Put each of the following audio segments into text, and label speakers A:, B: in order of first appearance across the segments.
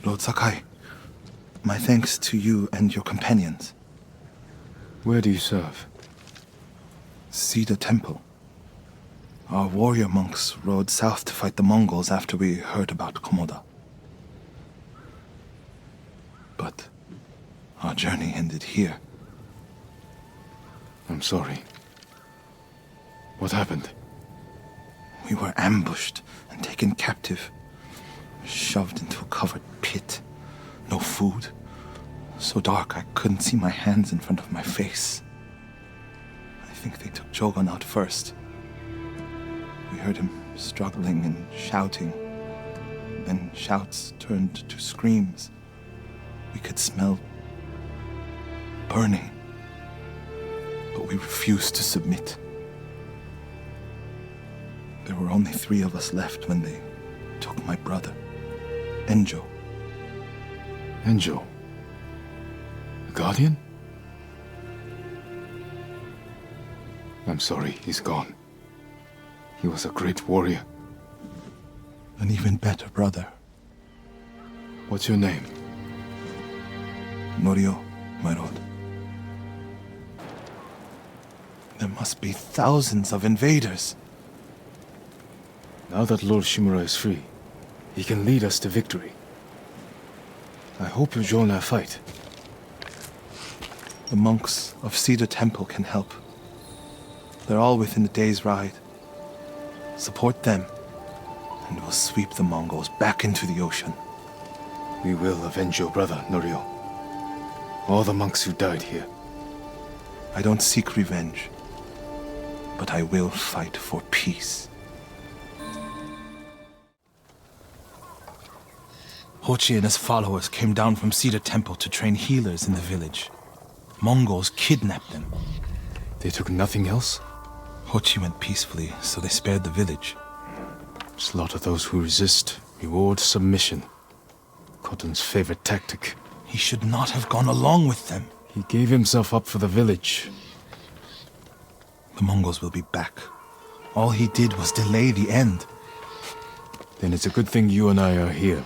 A: Lord Sakai, my thanks to you and your companions.
B: Where do you serve?
A: Cedar Temple. Our warrior monks rode south to fight the Mongols after we heard about Komoda. But our journey ended here.
B: I'm sorry. What happened?
A: We were ambushed and taken captive. Shoved into a covered pit. No food. So dark I couldn't see my hands in front of my face. I think they took Jogon out first. We heard him struggling and shouting. Then shouts turned to screams. We could smell burning. But we refused to submit. There were only 3 of us left when they took my brother, Enjo.
B: Enjo? A guardian? I'm sorry, he's gone. He was a great warrior.
A: An even better brother.
B: What's your name?
A: Norio, my lord. There must be thousands of invaders.
B: Now that Lord Shimura is free, he can lead us to victory. I hope you join our fight.
A: The monks of Cedar Temple can help. They're all within a day's ride. Support them, and we'll sweep the Mongols back into the ocean.
B: We will avenge your brother, Norio. All the monks who died here.
A: I don't seek revenge, but I will fight for peace. Hochi and his followers came down from Cedar Temple to train healers in the village. Mongols kidnapped them.
B: They took nothing else?
A: Hochi went peacefully, so they spared the village.
B: Slaughter those who resist, reward submission. Khotun's favorite tactic.
A: He should not have gone along with them.
B: He gave himself up for the village.
A: The Mongols will be back. All he did was delay the end.
B: Then it's a good thing you and I are here.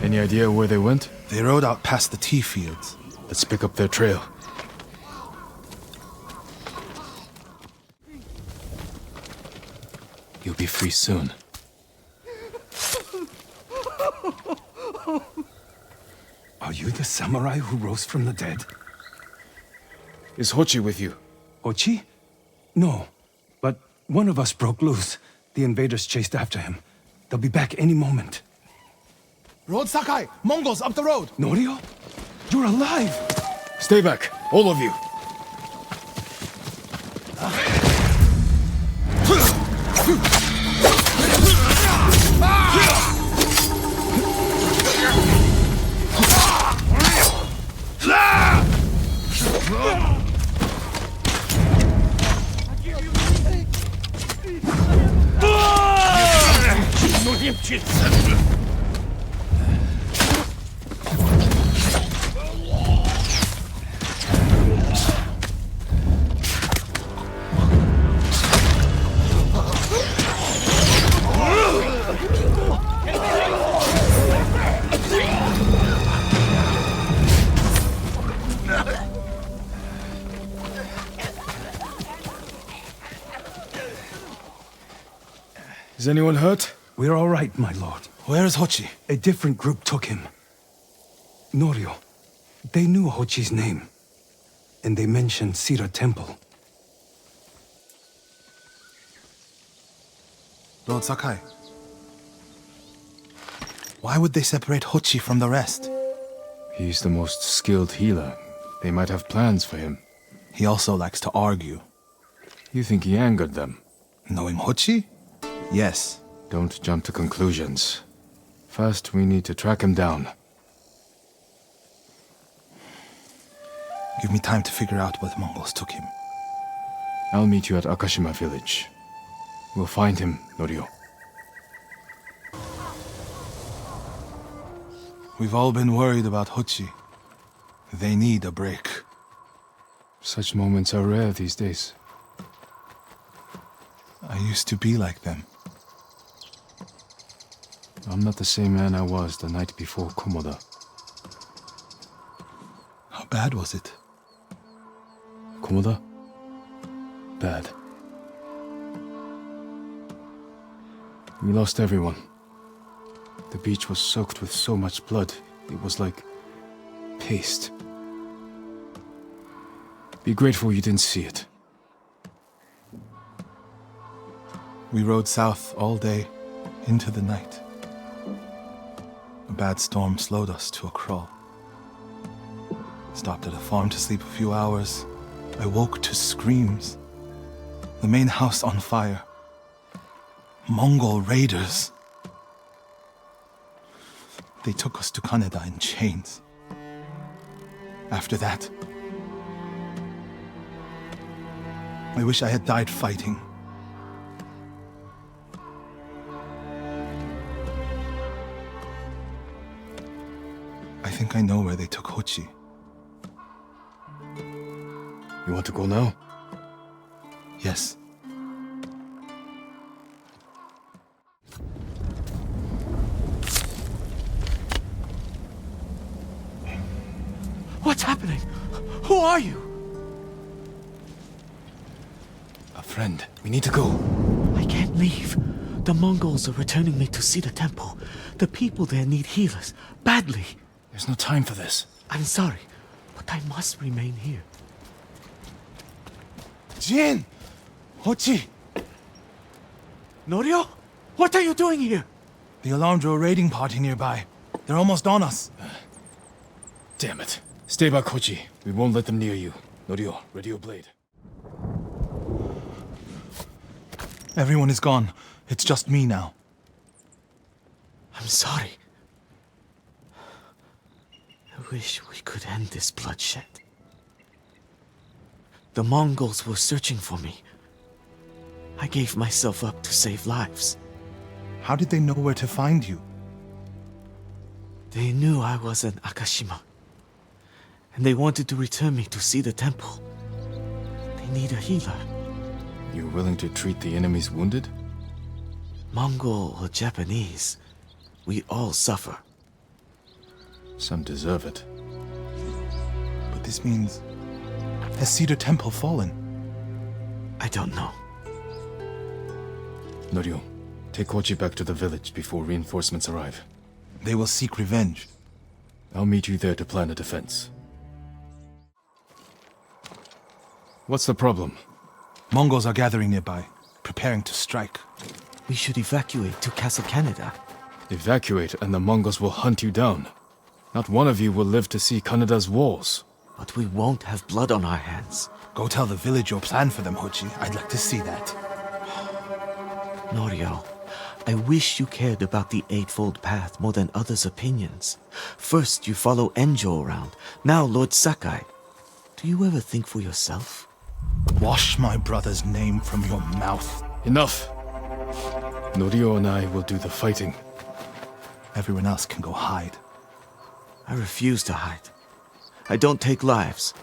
B: Any idea where they went?
A: They rode out past the tea fields.
B: Let's pick up their trail. You'll be free soon.
C: Are you the samurai who rose from the dead?
B: Is Hochi with you?
C: Ochi? No, but one of us broke loose. The invaders chased after him. They'll be back any moment.
A: Lord Sakai! Mongols up the road!
C: Norio? You're alive!
B: Stay back, all of you! Is anyone hurt?
C: We're all right, my lord.
A: Where is Hochi?
C: A different group took him. Norio. They knew Hochi's name. And they mentioned Cedar Temple.
A: Lord Sakai. Why would they separate Hochi from the rest?
B: He's the most skilled healer. They might have plans for him.
A: He also likes to argue.
B: You think he angered them?
A: Knowing Hochi? Yes.
B: Don't jump to conclusions. First, we need to track him down.
A: Give me time to figure out where the Mongols took him.
B: I'll meet you at Akashima village. We'll find him, Norio.
A: We've all been worried about Hochi. They need a break.
B: Such moments are rare these days.
A: I used to be like them.
B: I'm not the same man I was the night before Komoda.
A: How bad was it?
B: Komoda? Bad. We lost everyone. The beach was soaked with so much blood, it was like paste. Be grateful you didn't see it.
A: We rode south all day, into the night. A bad storm slowed us to a crawl. Stopped at a farm to sleep a few hours. I woke to screams. The main house on fire. Mongol raiders. They took us to Kaneda in chains. After that, I wish I had died fighting. I think I know where they took Hochi.
B: You want to go now?
A: Yes.
D: What's happening? Who are you?
B: A friend. We need to go.
D: I can't leave. The Mongols are returning me to see the temple. The people there need healers, badly.
B: There's no time for this.
D: I'm sorry, but I must remain here.
A: Jin! Hochi!
D: Norio? What are you doing here?
A: The alarm drew a raiding party nearby. They're almost on us.
B: Damn it. Stay back, Hochi. We won't let them near you. Norio, ready your blade.
A: Everyone is gone. It's just me now.
D: I'm sorry. I wish we could end this bloodshed. The Mongols were searching for me. I gave myself up to save lives.
A: How did they know where to find you?
D: They knew I was an Akashima. And they wanted to return me to see the temple. They need a healer.
B: You willing to treat the enemy's wounded?
D: Mongol or Japanese, we all suffer.
B: Some deserve it.
A: But this means... Has Cedar Temple fallen?
D: I don't know.
B: Norio, take Hochi back to the village before reinforcements arrive.
A: They will seek revenge.
B: I'll meet you there to plan a defense. What's the problem?
A: Mongols are gathering nearby, preparing to strike.
D: We should evacuate to Castle Canada.
B: Evacuate and the Mongols will hunt you down. Not one of you will live to see Kanada's walls.
D: But we won't have blood on our hands.
A: Go tell the village your plan for them, Hochi. I'd like to see that.
D: Norio, I wish you cared about the Eightfold Path more than others' opinions. First you follow Enjo around, now Lord Sakai. Do you ever think for yourself?
A: Wash my brother's name from your mouth.
B: Enough! Norio and I will do the fighting.
A: Everyone else can go hide.
D: I refuse to hide. I don't take lives,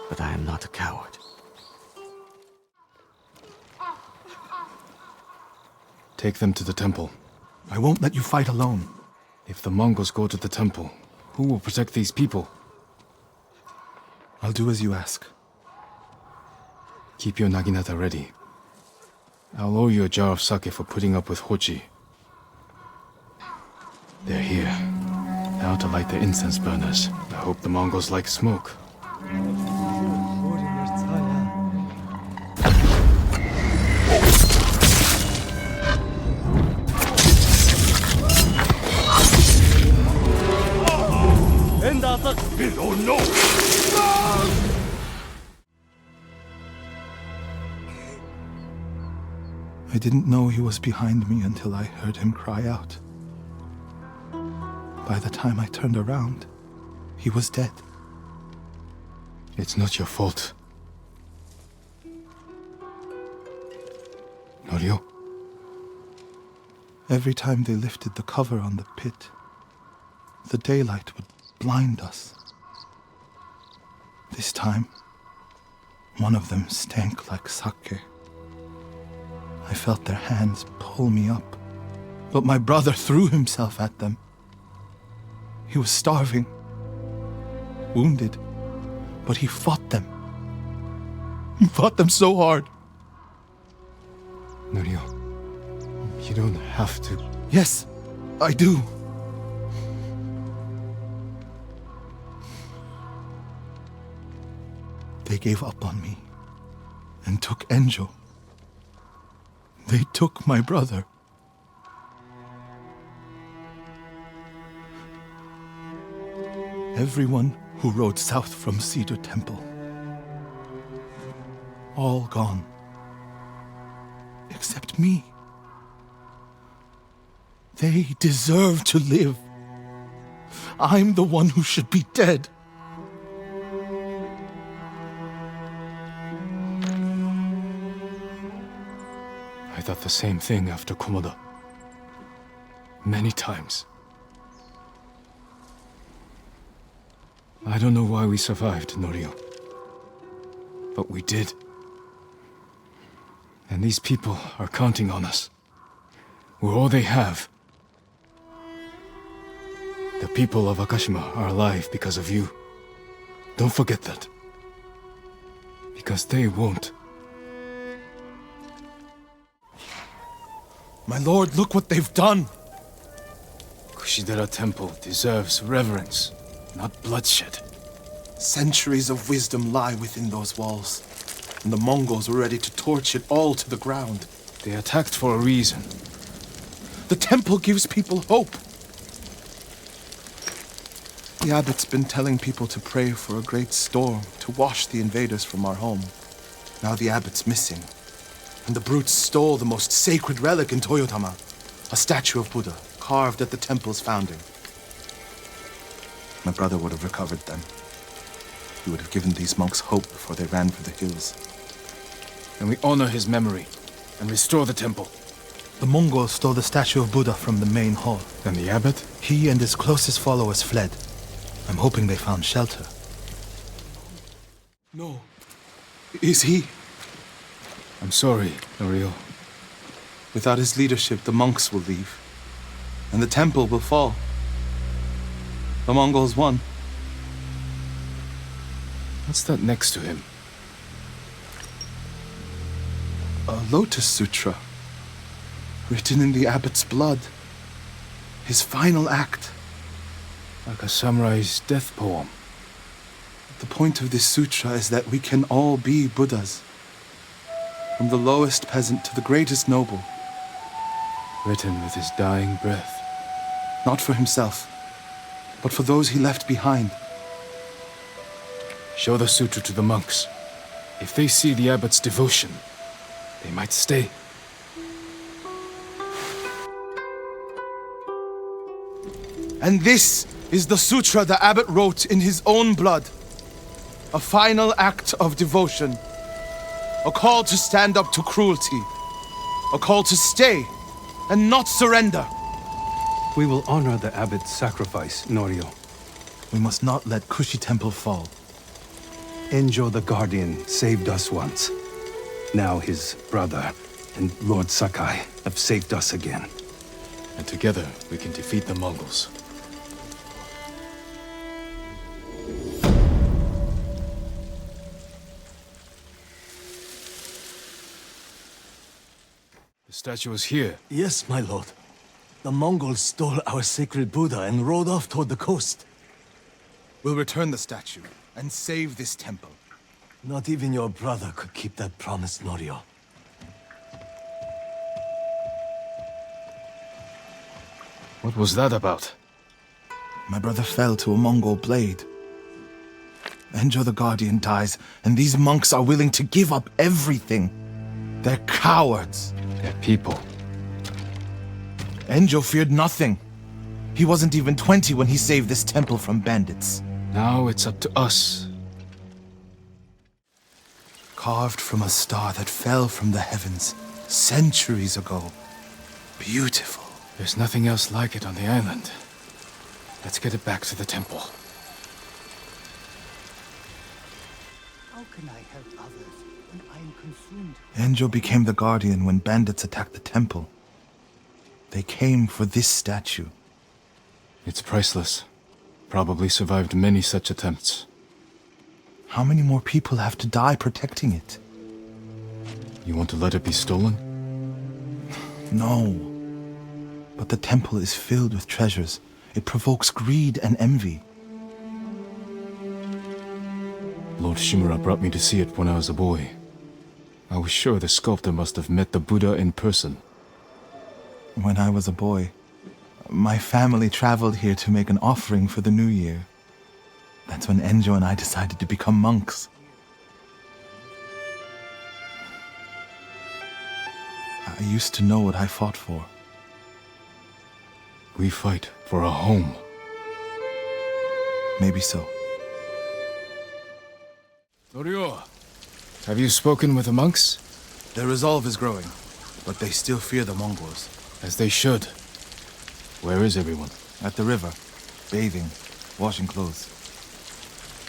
D: but I am not a coward.
B: Take them to the temple.
A: I won't let you fight alone.
B: If the Mongols go to the temple, who will protect these people?
A: I'll do as you ask.
B: Keep your naginata ready. I'll owe you a jar of sake for putting up with Hochi. They're here. Now to light the incense burners. I hope the Mongols like smoke.
A: I didn't know he was behind me until I heard him cry out. By the time I turned around, he was dead.
B: It's not your fault. Norio?
A: Every time they lifted the cover on the pit, the daylight would blind us. This time, one of them stank like sake. I felt their hands pull me up, But my brother threw himself at them. He was starving, wounded, but he fought them. He fought them so hard.
B: Norio, you don't have to.
A: Yes, I do. They gave up on me and took Enjo. They took my brother. Everyone who rode south from Cedar Temple. All gone. Except me. They deserve to live. I'm the one who should be dead.
B: I thought the same thing after Komoda. Many times. I don't know why we survived, Norio. But we did. And these people are counting on us. We're all they have. The people of Akashima are alive because of you. Don't forget that. Because they won't.
A: My lord, look what they've done!
B: Kushidera Temple deserves reverence, not bloodshed.
A: Centuries of wisdom lie within those walls, and the Mongols were ready to torch it all to the ground.
B: They attacked for a reason.
A: The temple gives people hope. The abbot's been telling people to pray for a great storm to wash the invaders from our home. Now the abbot's missing, and the brutes stole the most sacred relic in Toyotama, a statue of Buddha carved at the temple's founding. My brother would have recovered them. He would have given these monks hope before they ran for the hills.
B: And we honor his memory and restore the temple.
A: The Mongols stole the statue of Buddha from the main hall.
B: And the abbot?
A: He and his closest followers fled. I'm hoping they found shelter. No. Is he?
B: I'm sorry, Norio.
A: Without his leadership, the monks will leave. And the temple will fall. The Mongols won.
B: What's that next to him?
A: A Lotus Sutra. Written in the abbot's blood. His final act.
B: Like a samurai's death poem.
A: The point of this sutra is that we can all be Buddhas. From the lowest peasant to the greatest noble.
B: Written with his dying breath.
A: Not for himself, but for those he left behind.
B: Show the sutra to the monks. If they see the abbot's devotion, they might stay.
A: And this is the sutra the abbot wrote in his own blood. A final act of devotion. A call to stand up to cruelty. A call to stay and not surrender.
C: We will honor the abbot's sacrifice, Norio.
A: We must not let Kushi Temple fall.
C: Enjo the Guardian saved us once. Now his brother and Lord Sakai have saved us again.
B: And together we can defeat the Mongols. The statue is here.
E: Yes, my lord. The Mongols stole our sacred Buddha and rode off toward the coast.
A: We'll return the statue and save this temple.
E: Not even your brother could keep that promise, Norio.
B: What was that about?
A: My brother fell to a Mongol blade. Enjo the Guardian dies, and these monks are willing to give up everything. They're cowards.
B: They're people.
A: Enjo feared nothing. He wasn't even 20 when he saved this temple from bandits.
B: Now it's up to us.
A: Carved from a star that fell from the heavens centuries ago. Beautiful.
B: There's nothing else like it on the island. Let's get it back to the temple.
F: How can I help others when I am consumed?
A: Enjo became the Guardian when bandits attacked the temple. They came for this statue.
B: It's priceless. Probably survived many such attempts.
A: How many more people have to die protecting it?
B: You want to let it be stolen?
A: No. But the temple is filled with treasures. It provokes greed and envy.
B: Lord Shimura brought me to see it when I was a boy. I was sure the sculptor must have met the Buddha in person.
A: When I was a boy, my family traveled here to make an offering for the new year. That's when Enjo and I decided to become monks. I used to know what I fought for.
B: We fight for a home.
A: Maybe so.
B: Norio, have you spoken with the monks?
A: Their resolve is growing, but they still fear the Mongols.
B: As they should. Where is everyone?
A: At the river, bathing, washing clothes.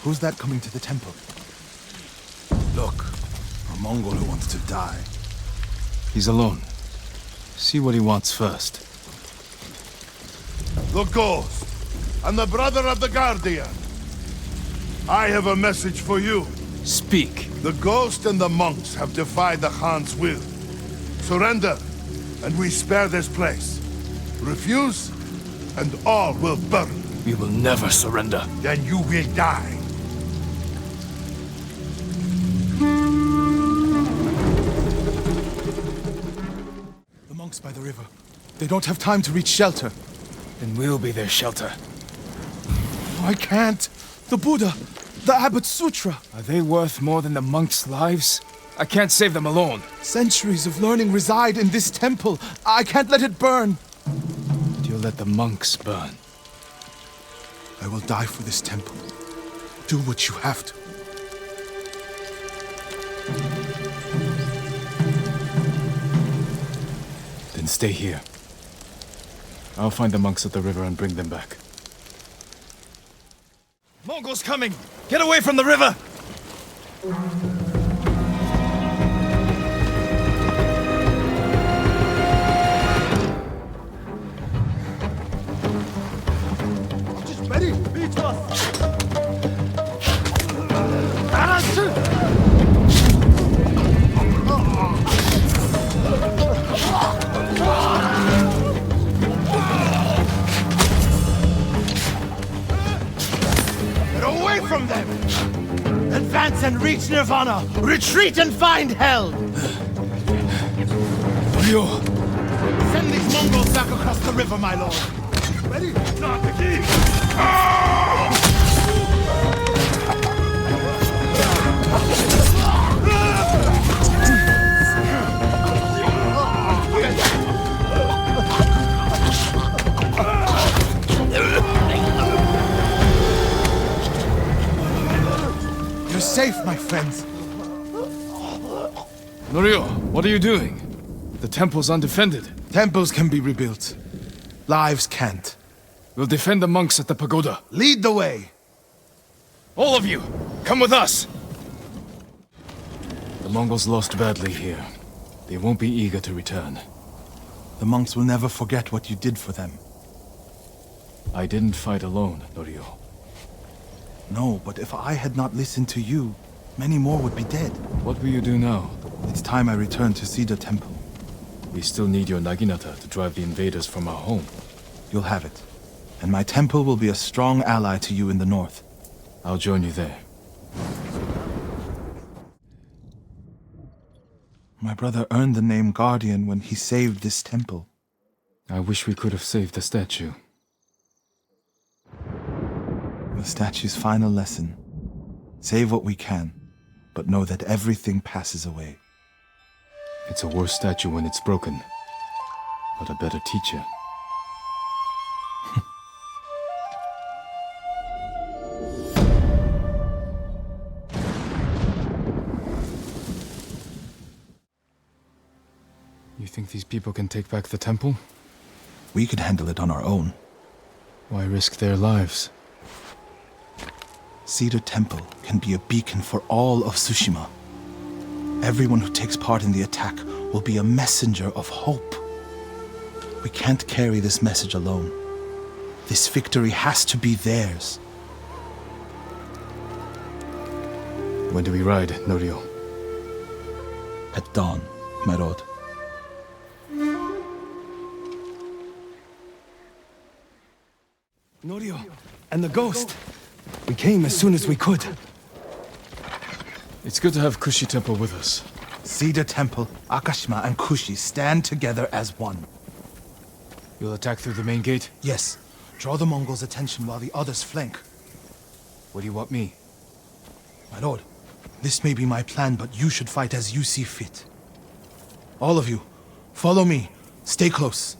A: Who's that coming to the temple? Look, a Mongol who wants to die.
B: He's alone. See what he wants first.
G: The Ghost, and the brother of the Guardian. I have a message for you.
B: Speak.
G: The Ghost and the monks have defied the Khan's will. Surrender, and we spare this place. Refuse, and all will burn.
B: We will never surrender.
G: Then you will die.
A: The monks by the river. They don't have time to reach shelter.
B: Then we'll be their shelter.
A: I can't. The Buddha, the Abbot's Sutra.
B: Are they worth more than the monks' lives? I can't save them alone.
A: Centuries of learning reside in this temple. I can't let it burn.
B: But you'll let the monks burn.
A: I will die for this temple. Do what you have to.
B: Then stay here. I'll find the monks at the river and bring them back. Mongols coming! Get away from the river!
E: From them! Advance and reach Nirvana! Retreat and find hell!
B: Norio!
E: Send these Mongols back across the river, my lord! Ready? Not the key!
A: You're safe, my friends.
B: Norio, what are you doing? The temple's undefended.
A: Temples can be rebuilt. Lives can't.
B: We'll defend the monks at the pagoda.
A: Lead the way.
B: All of you, come with us! The Mongols lost badly here. They won't be eager to return.
A: The monks will never forget what you did for them.
B: I didn't fight alone, Norio.
A: No, but if I had not listened to you, many more would be dead.
B: What will you do now?
A: It's time I return to Cedar Temple.
B: We still need your Naginata to drive the invaders from our home.
A: You'll have it. And my temple will be a strong ally to you in the north.
B: I'll join you there.
A: My brother earned the name Guardian when he saved this temple.
B: I wish we could have saved the statue.
A: The statue's final lesson. Save what we can, but know that everything passes away.
B: It's a worse statue when it's broken, but a better teacher. You think these people can take back the temple?
A: We could handle it on our own.
B: Why risk their lives?
A: Cedar Temple can be a beacon for all of Tsushima. Everyone who takes part in the attack will be a messenger of hope. We can't carry this message alone. This victory has to be theirs.
B: When do we ride, Norio?
A: At dawn, my lord.
C: Norio and the ghost. We came as soon as we could.
B: It's good to have Kushi Temple with us.
A: Cedar Temple, Akashima, and Kushi stand together as one.
B: You'll attack through the main gate?
A: Yes. Draw the Mongols' attention while the others flank.
B: What do you want me?
A: My lord, this may be my plan, but you should fight as you see fit. All of you, follow me. Stay close.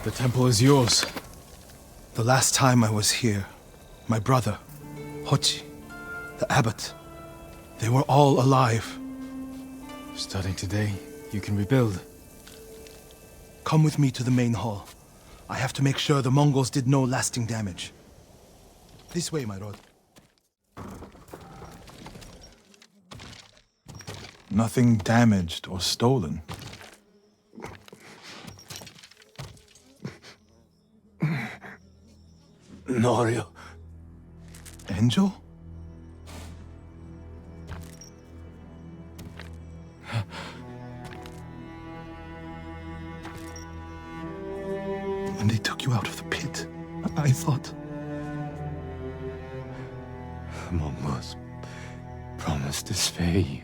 B: The temple is yours.
A: The last time I was here, my brother, Hochi, the abbot, they were all alive.
B: Starting today, you can rebuild.
A: Come with me to the main hall. I have to make sure the Mongols did no lasting damage. This way, my lord. Nothing damaged or stolen.
C: Norio.
A: Angel? When they took you out of the pit, I thought...
C: The Mongols promised to spare you.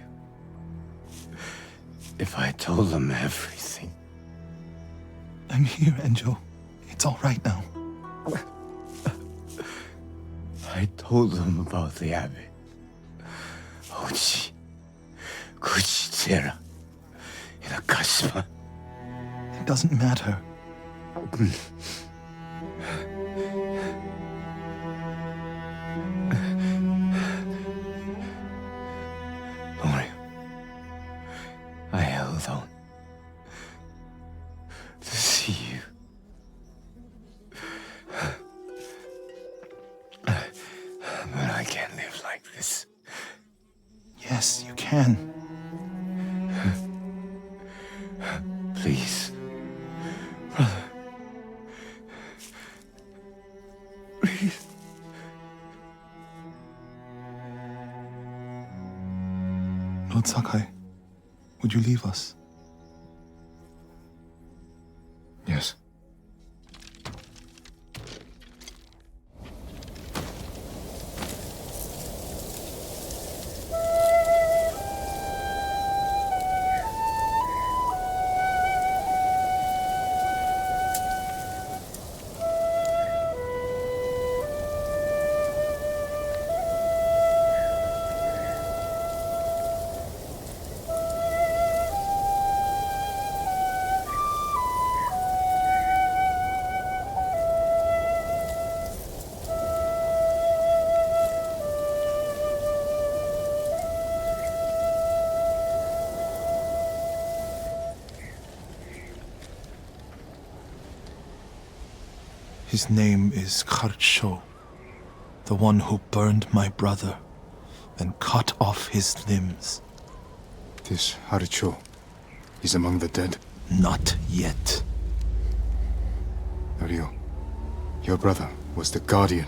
C: If I told them everything.
A: I'm here, Angel. It's all right now.
C: I told them about the abbot, Hochi, Kuchitsera, in Akashima.
A: It doesn't matter.
C: Norio, I held on to see you. But I can't live like this.
A: Yes, you can.
C: Please, brother. Please.
A: Lord Sakai, would you leave us?
B: Yes.
A: His name is Kharcho, the one who burned my brother, then cut off his limbs.
B: This Haricho is among the dead.
A: Not yet.
B: Norio, your brother was the Guardian.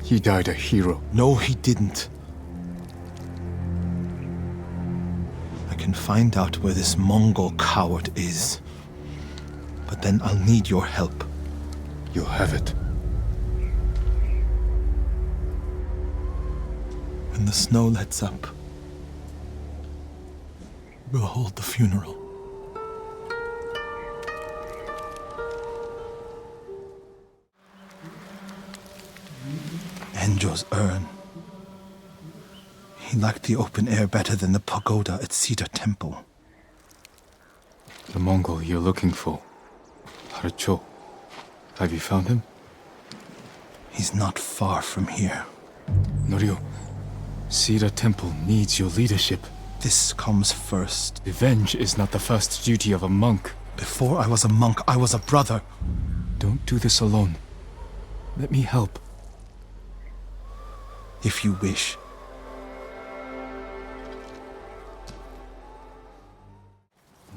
B: He died a hero.
A: No, he didn't. I can find out where this Mongol coward is. But then I'll need your help.
B: You'll have it.
A: When the snow lets up, we'll hold the funeral. Enjo's urn. He liked the open air better than the pagoda at Cedar Temple.
B: The Mongol you're looking for. Harcho. Have you found him?
A: He's not far from here.
B: Norio, Cedar Temple needs your leadership.
A: This comes first.
B: Revenge is not the first duty of a monk.
A: Before I was a monk, I was a brother.
B: Don't do this alone. Let me help.
A: If you wish.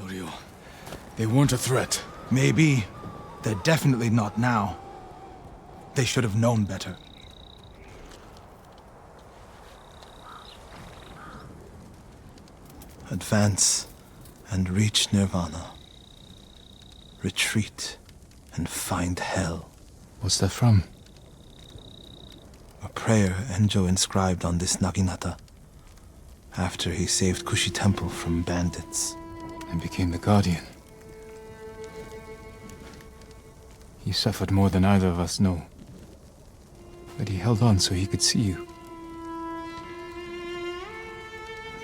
B: Norio, they weren't a threat.
A: Maybe. They're definitely not now. They should have known better. Advance and reach Nirvana. Retreat and find hell.
B: What's that from?
A: A prayer Enjo inscribed on this Naginata after he saved Kushi Temple from bandits.
B: And became the Guardian. He suffered more than either of us know. But he held on so he could see you.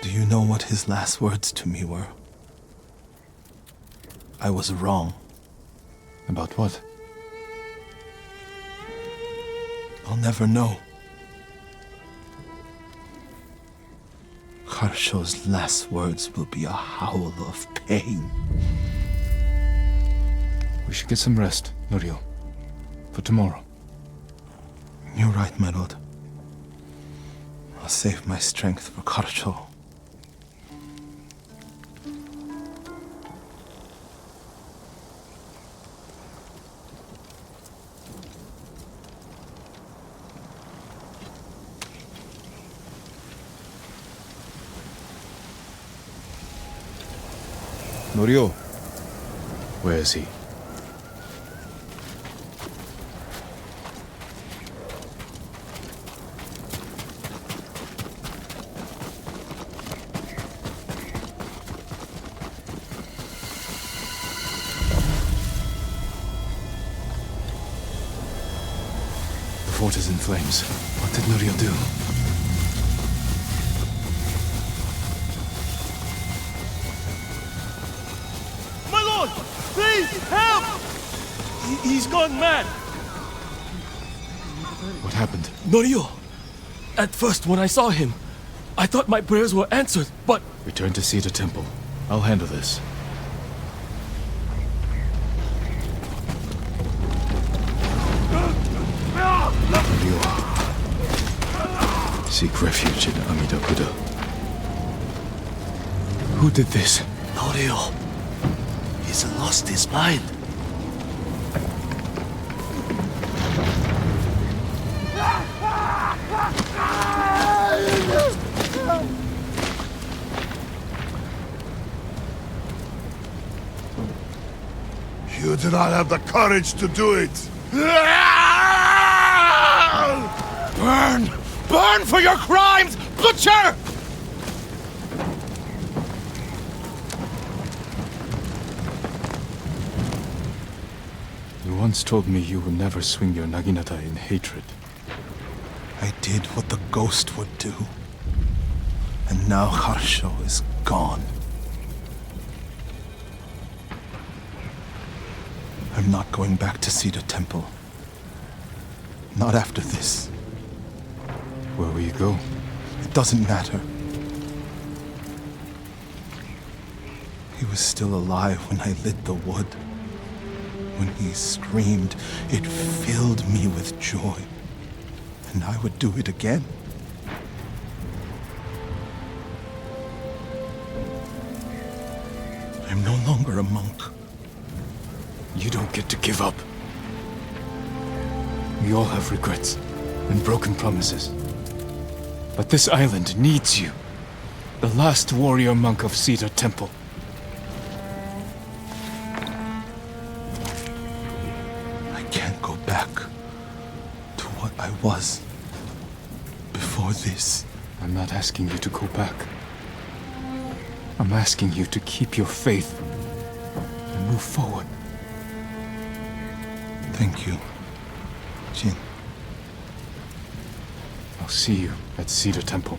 A: Do you know what his last words to me were? I was wrong.
B: About what?
A: I'll never know. Harsho's last words will be a howl of pain.
B: We should get some rest, Norio. For tomorrow.
A: You're right, my lord. I'll save my strength for Harsho.
B: Norio. Where is he? The fort is in flames. What did Norio do?
E: Please, help! He's gone mad!
B: What happened?
E: Norio! At first, when I saw him, I thought my prayers were answered, but...
B: Return to Cedar Temple. I'll handle this. Norio. Seek refuge in Amida Buddha. Who did this?
E: Norio. He's lost his mind.
G: You do not have the courage to do it.
A: Burn! Burn for your crimes, butcher!
B: You once told me you would never swing your Naginata in hatred.
A: I did what the ghost would do. And now Harsho is gone. I'm not going back to Cedar Temple. Not after this.
B: Where will you go?
A: It doesn't matter. He was still alive when I lit the wood. When he screamed, it filled me with joy. And I would do it again. I'm no longer a monk.
B: You don't get to give up. We all have regrets and broken promises. But this island needs you. The last warrior monk of Cedar Temple.
A: I can't go back to what I was before this.
B: I'm not asking you to go back. I'm asking you to keep your faith and move forward.
A: Thank you, Jin.
B: I'll see you at Cedar Temple.